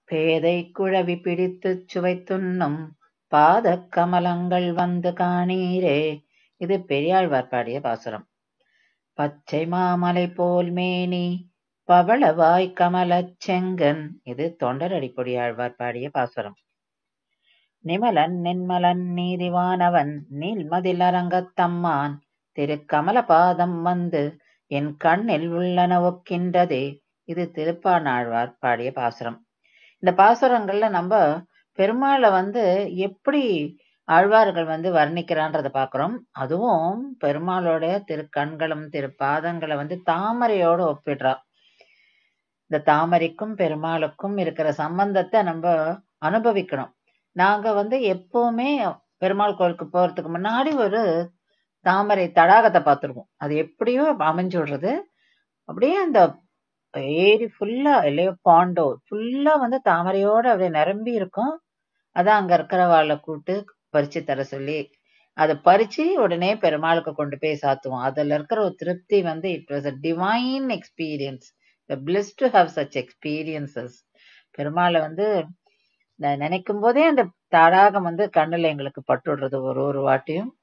பேதை குழவி பிடித்துச் சுவைத்துண்ணும் பாதக் கமலங்கள் வந்து காணீரே. இது பெரியாழ்வார் பாடிய பாசுரம். பச்சை மாமலை போல் மேனி பவளவாய் கமலச் செங்கன். இது தொண்டரடிப்பொடியாழ்வார் பாடிய பாசுரம். நிமலன் நின்மலன் நீதிவானவன் நீள்மதில் அரங்கத்தம்மான் திருக்கமல பாதம் வந்து என் கண்ணில் உள்ளன ஒக்கின்றதே. இது திருப்பாணாழ்வார் பாடிய பாசுரம். இந்த பாசுரங்கள்ல நம்ம பெருமாளை எப்படி ஆழ்வார்கள் வர்ணிக்கிறான்றத பாக்குறோம். அதுவும் பெருமாளோட திருக்கண்களும் திருப்பாதங்களை தாமரையோட ஒப்பிடுறா. இந்த தாமரைக்கும் பெருமாளுக்கும் இருக்கிற சம்பந்தத்தை நம்ம அனுபவிக்கணும். நாங்க எப்பவுமே பெருமாள் கோயிலுக்கு போறதுக்கு முன்னாடி ஒரு தாமரை தடாகத்தை பார்த்துருக்கோம். அது எப்படியோ அமைஞ்சு விடுறது. அப்படியே அந்த ஏரி ஃபுல்லா இல்லையோ பாண்டோ ஃபுல்லா தாமரையோட அப்படியே நிரம்பி இருக்கும். அதான் அங்க இருக்கிறவாளை கூப்பிட்டு பறிச்சு தர சொல்லி அதை பறிச்சு உடனே பெருமாளுக்கு கொண்டு போய் சாத்துவோம். அதுல இருக்கிற ஒரு திருப்தி it was a divine experience. Plus to have such experiences. பெருமாளை நினைக்கும் போதே அந்த தடாகம் கண்ணுல எங்களுக்கு பட்டுடுறது ஒரு வாட்டியும்.